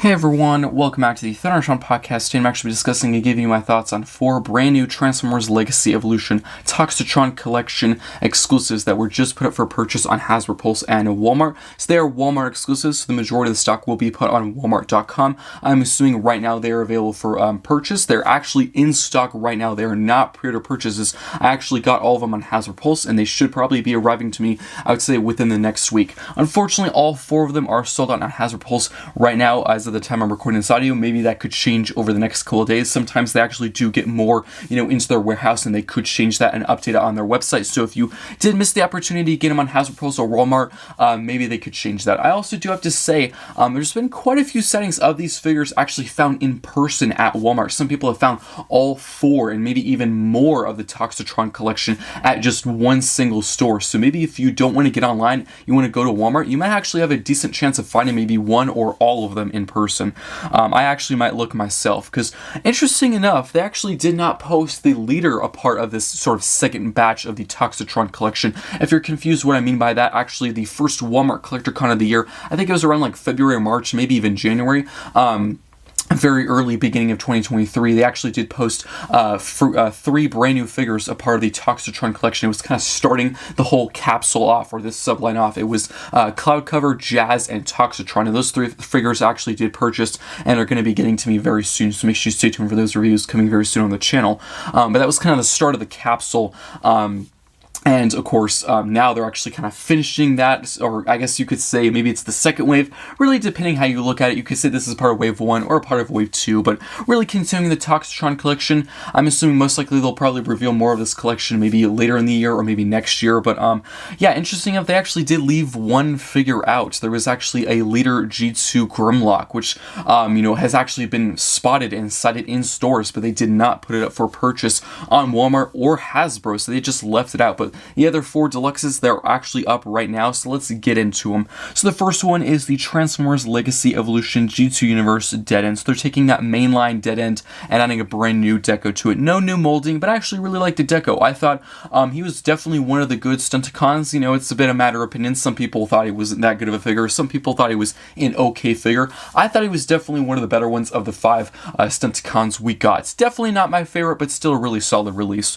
Hey everyone, welcome back to the Thundertron podcast. Today I'm actually discussing and giving you my thoughts on 4 brand new Transformers Legacy Evolution Toxitron collection exclusives that were just put up for purchase on Hasbro Pulse and Walmart. So they are Walmart exclusives, so the majority of the stock will be put on Walmart.com. I'm assuming right now they are available for purchase. They're actually in stock right now. They are not pre-order purchases. I actually got all of them on Hasbro Pulse and they should probably be arriving to me, I would say, within the next week. Unfortunately, all 4 of them are sold out on Hasbro Pulse right now as of the time I'm recording this audio. Maybe that could change over the next couple of days. Sometimes they actually do get more, into their warehouse, and they could change that and update it on their website. So if you did miss the opportunity to get them on Hasbro Pulse or Walmart, maybe they could change that. I also do have to say, there's been quite a few sightings of these figures actually found in person at Walmart. Some people have found all 4 and maybe even more of the Toxitron collection at just one single store. So maybe if you don't want to get online, you want to go to Walmart, you might actually have a decent chance of finding maybe one or all of them in person. I actually might look myself because, interesting enough, they actually did not post the leader a part of this sort of second batch of the Toxitron collection. If you're confused what I mean by that, actually the first Walmart Collector Con of the year, I think it was around like February or March, maybe even January. Very early beginning of 2023, they actually did post 3 brand new figures, a part of the Toxitron collection. It was kind of starting the whole capsule off, or this subline off. It was Cloud Cover, Jazz, and Toxitron, and those 3 figures actually did purchase and are going to be getting to me very soon, so make sure you stay tuned for those reviews coming very soon on the channel. But that was kind of the start of the capsule. And of course, now they're actually kind of finishing that, or I guess you could say maybe it's the second wave, really depending how you look at it. You could say this is part of wave 1 or part of wave 2, but really continuing the Toxitron collection. I'm assuming most likely they'll probably reveal more of this collection maybe later in the year or maybe next year, but yeah, interesting enough, they actually did leave one figure out. There was actually a Leader G2 Grimlock, which, has actually been spotted and cited in stores, but they did not put it up for purchase on Walmart or Hasbro, so they just left it out. But the other 4 deluxes, they're actually up right now, so let's get into them. So the first one is the Transformers Legacy Evolution G2 Universe Dead End. So they're taking that mainline Dead End and adding a brand new deco to it. No new molding, but I actually really like the deco. I thought he was definitely one of the good Stunticons. It's a bit of a matter of opinion. Some people thought he wasn't that good of a figure. Some people thought he was an okay figure. I thought he was definitely one of the better ones of the 5 Stunticons we got. It's definitely not my favorite, but still a really solid release.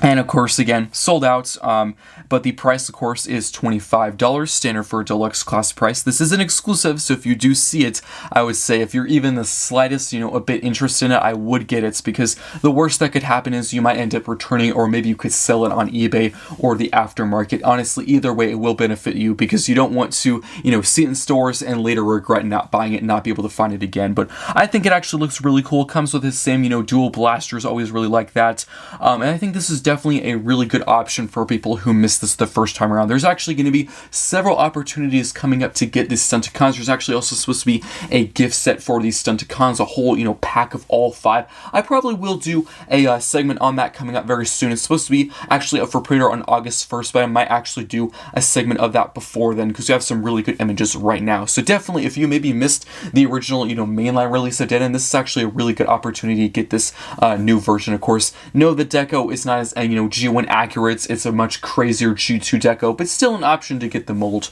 And of course, again, sold out, but the price, of course, is $25, standard for a deluxe class price. This is an exclusive, so if you do see it, I would say if you're even the slightest, a bit interested in it, I would get it, because the worst that could happen is you might end up returning, or maybe you could sell it on eBay or the aftermarket. Honestly, either way, it will benefit you, because you don't want to, see it in stores and later regret not buying it and not be able to find it again. But I think it actually looks really cool. It comes with his same, dual blasters, always really like that. And I think this is definitely a really good option for people who missed this the first time around. There's actually going to be several opportunities coming up to get these Stunticons. There's actually also supposed to be a gift set for these Stunticons, a whole, pack of all 5. I probably will do a segment on that coming up very soon. It's supposed to be actually up for pre-order on August 1st, but I might actually do a segment of that before then, because we have some really good images right now. So definitely, if you maybe missed the original, mainline release of Dead End, this is actually a really good opportunity to get this new version. Of course, no, the deco is not as, G1 accurate. It's a much crazier G2 deco, but still an option to get the mold.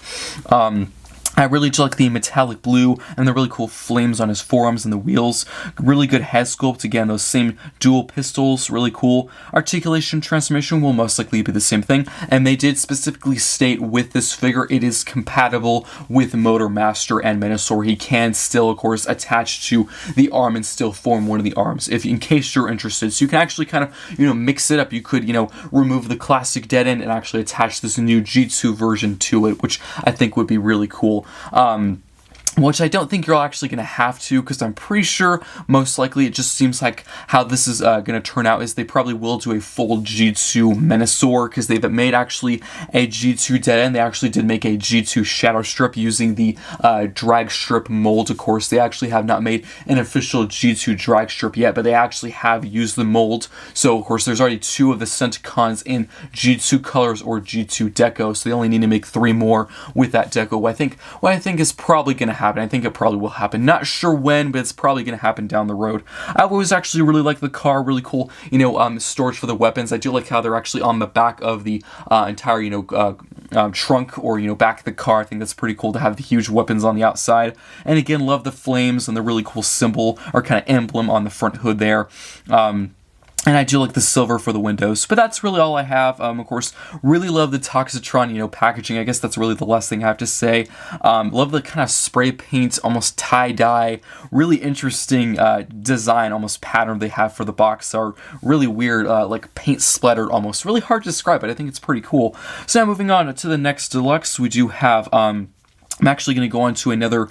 I really do like the metallic blue and the really cool flames on his forearms and the wheels. Really good head sculpt. Again, those same dual pistols, really cool. Articulation transformation will most likely be the same thing. And they did specifically state with this figure, it is compatible with Motor Master and Menasor. He can still, of course, attach to the arm and still form one of the arms, in case you're interested. So you can actually kind of, mix it up. You could, remove the classic Dead End and actually attach this new G2 version to it, which I think would be really cool. Which I don't think you're actually going to have to, because I'm pretty sure most likely it just seems like how this is going to turn out is they probably will do a full G2 Menasor, because they've made actually a G2 Dead End. They actually did make a G2 Shadow Strip using the drag strip mold. Of course, they actually have not made an official G2 drag strip yet, but they actually have used the mold. So of course, there's already 2 of the Stunticons in G2 colors or G2 deco, so they only need to make 3 more with that deco. What I think is probably going to happen happen. I think it probably will happen. Not sure when, but it's probably going to happen down the road. I always actually really like the car. Really cool, storage for the weapons. I do like how they're actually on the back of the entire, trunk or, back of the car. I think that's pretty cool to have the huge weapons on the outside. And again, love the flames and the really cool symbol or kind of emblem on the front hood there. And I do like the silver for the windows. But that's really all I have. Of course, really love the Toxitron, packaging. I guess that's really the last thing I have to say. Love the kind of spray paint, almost tie-dye, really interesting design, almost pattern they have for the box. Are really weird, like paint splattered almost. Really hard to describe, but I think it's pretty cool. So now moving on to the next deluxe, we do have... I'm actually going to go on to another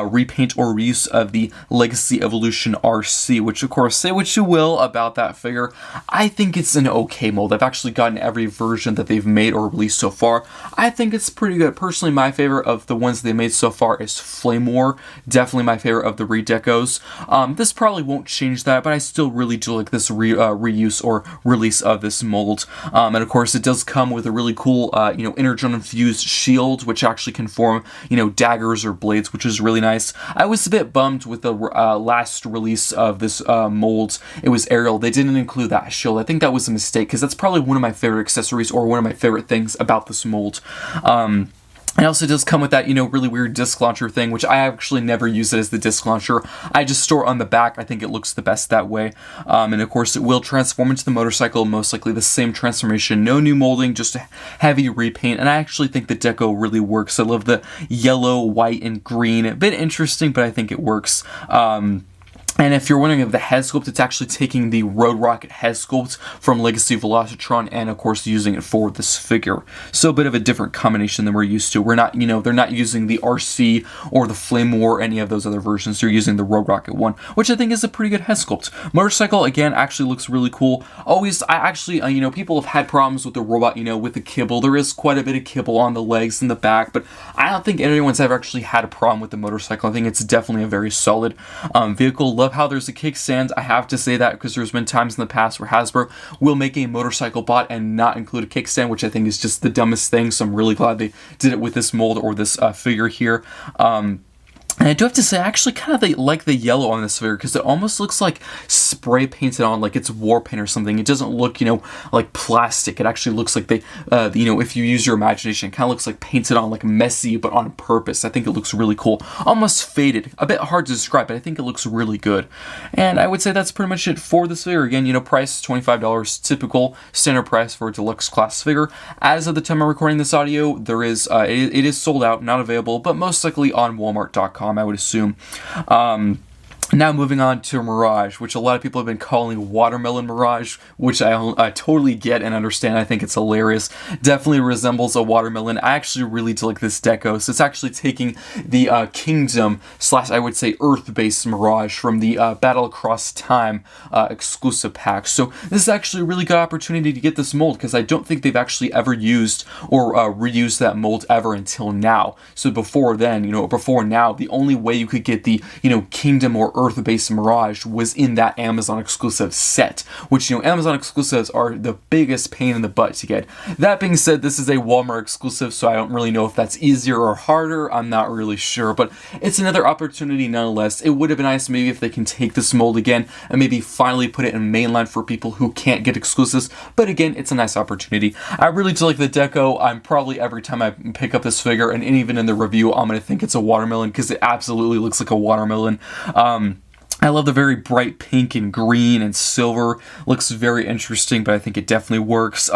repaint or reuse of the Legacy Evolution RC, which, of course, say what you will about that figure. I think it's an okay mold. I've actually gotten every version that they've made or released so far. I think it's pretty good. Personally, my favorite of the ones they made so far is Flame War. Definitely my favorite of the redecos. This probably won't change that, but I still really do like this reuse or release of this mold. And, of course, it does come with a really cool, Energon-infused shield, which actually can form... daggers or blades, which is really nice. I was a bit bummed with the last release of this mold. It was Ariel. They didn't include that shield. I think that was a mistake because that's probably one of my favorite accessories or one of my favorite things about this mold. It also does come with that, really weird disc launcher thing, which I actually never use it as the disc launcher. I just store it on the back. I think it looks the best that way. And of course, it will transform into the motorcycle, most likely the same transformation. No new molding, just a heavy repaint. And I actually think the deco really works. I love the yellow, white, and green. A bit interesting, but I think it works. And if you're wondering of the head sculpt, it's actually taking the Road Rocket head sculpt from Legacy Velocitron and, of course, using it for this figure. So a bit of a different combination than we're used to. We're not, they're not using the RC or the Flame War or any of those other versions. They're using the Road Rocket one, which I think is a pretty good head sculpt. Motorcycle, again, actually looks really cool. People have had problems with the robot, with the kibble. There is quite a bit of kibble on the legs and the back, but I don't think anyone's ever actually had a problem with the motorcycle. I think it's definitely a very solid vehicle. Love how there's a kickstand. I have to say that because there's been times in the past where Hasbro will make a motorcycle bot and not include a kickstand, which I think is just the dumbest thing. So I'm really glad they did it with this mold or this figure here. And I do have to say, I actually kind of like the yellow on this figure because it almost looks like spray painted on, like it's war paint or something. It doesn't look, like plastic. It actually looks like they, if you use your imagination, it kind of looks like painted on, like messy, but on purpose. I think it looks really cool. Almost faded. A bit hard to describe, but I think it looks really good. And I would say that's pretty much it for this figure. Again, price $25, typical standard price for a deluxe class figure. As of the time I'm recording this audio, there is, it is sold out, not available, but most likely on Walmart.com. I would assume. Now moving on to Mirage, which a lot of people have been calling Watermelon Mirage, which I totally get and understand. I think it's hilarious. Definitely resembles a watermelon. I actually really do like this deco. So it's actually taking the Kingdom / I would say Earth-based Mirage from the Battle Across Time exclusive pack. So this is actually a really good opportunity to get this mold because I don't think they've actually ever used or reused that mold ever until now. So before then, before now, the only way you could get the, Kingdom or Earth-based Mirage was in that Amazon exclusive set, which, Amazon exclusives are the biggest pain in the butt to get. That being said, this is a Walmart exclusive, so I don't really know if that's easier or harder. I'm not really sure, but it's another opportunity nonetheless. It would have been nice maybe if they can take this mold again and maybe finally put it in mainline for people who can't get exclusives, but again, it's a nice opportunity. I really do like the deco. I'm probably, every time I pick up this figure, and even in the review, I'm going to think it's a watermelon because it absolutely looks like a watermelon. I love the very bright pink and green and silver. Looks very interesting, but I think it definitely works.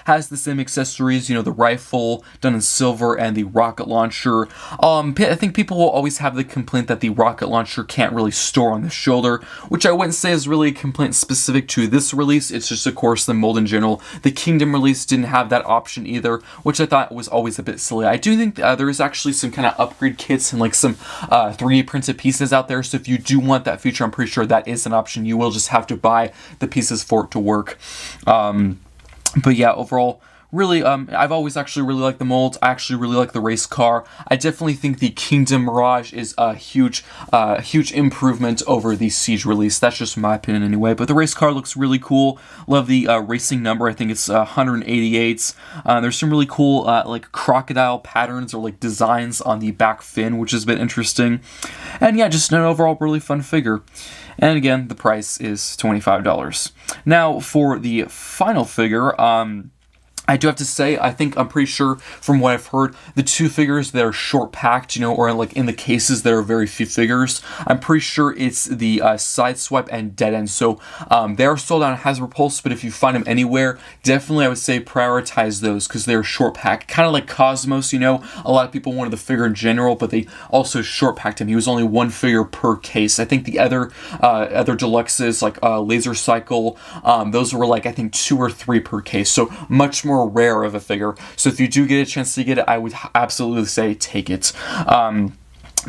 Has the same accessories, the rifle done in silver and the rocket launcher. I think people will always have the complaint that the rocket launcher can't really store on the shoulder, which I wouldn't say is really a complaint specific to this release. It's just, of course, the mold in general. The Kingdom release didn't have that option either, which I thought was always a bit silly. I do think there is actually some kind of upgrade kits and like some 3D printed pieces out there, so if you do want that feature, I'm pretty sure that is an option. You will just have to buy the pieces for it to work. But yeah, overall, really, I've always actually really liked the mold. I actually really like the race car. I definitely think the Kingdom Mirage is a huge improvement over the Siege release. That's just my opinion anyway. But the race car looks really cool. Love the racing number. I think it's 188. There's some really cool like crocodile patterns or like designs on the back fin, which has been interesting. And yeah, just an overall really fun figure. And again, the price is $25. Now, for the final figure, I do have to say, I'm pretty sure from what I've heard, the two figures that are short packed, or like in the cases there are very few figures, I'm pretty sure it's the Sideswipe and Dead End. So they are sold out on Hasbro Pulse, but if you find them anywhere, definitely I would say prioritize those because they're short packed. Kind of like Cosmos, a lot of people wanted the figure in general, but they also short packed him. He was only one figure per case. I think the other deluxes like Laser Cycle, those were like I think 2 or 3 per case. So much more rare of a figure. So if you do get a chance to get it, I would absolutely say take it.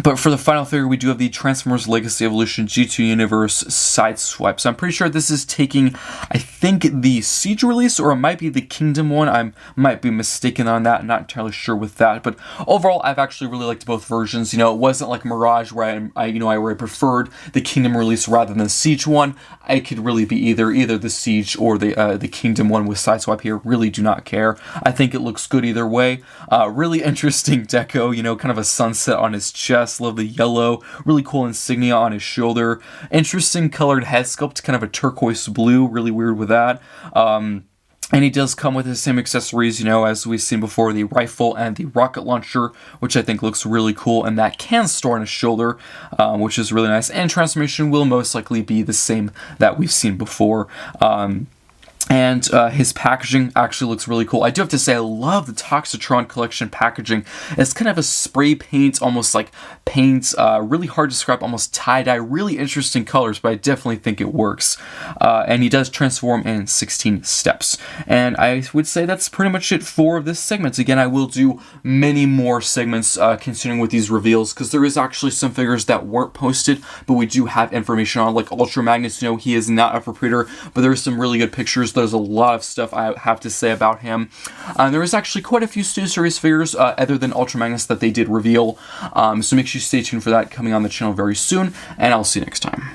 But for the final figure, we do have the Transformers Legacy Evolution G2 Universe Sideswipe. So I'm pretty sure this is taking, I think, the Siege release, or it might be the Kingdom one. I might be mistaken on that. I'm not entirely sure with that. But overall, I've actually really liked both versions. It wasn't like Mirage where I preferred the Kingdom release rather than the Siege one. I could really be either the Siege or the Kingdom one with Sideswipe here. Really do not care. I think it looks good either way. Really interesting deco, kind of a sunset on his chest. Love the yellow, really cool insignia on his shoulder. Interesting colored head sculpt, kind of a turquoise blue, really weird with that. And he does come with the same accessories, as we've seen before, the rifle and the rocket launcher, which I think looks really cool, and that can store on his shoulder, which is really nice. And transformation will most likely be the same that we've seen before. And his packaging actually looks really cool. I do have to say, I love the Toxitron collection packaging. It's kind of a spray paint, almost like paint, really hard to describe, almost tie-dye, really interesting colors, but I definitely think it works. And he does transform in 16 steps. And I would say that's pretty much it for this segment. Again, I will do many more segments continuing with these reveals, because there is actually some figures that weren't posted, but we do have information on, like Ultra Magnus. He is not up for pre-order, but there's some really good pictures. There's a lot of stuff I have to say about him. There is actually quite a few Studio Series figures other than Ultra Magnus that they did reveal. So make sure you stay tuned for that coming on the channel very soon, and I'll see you next time.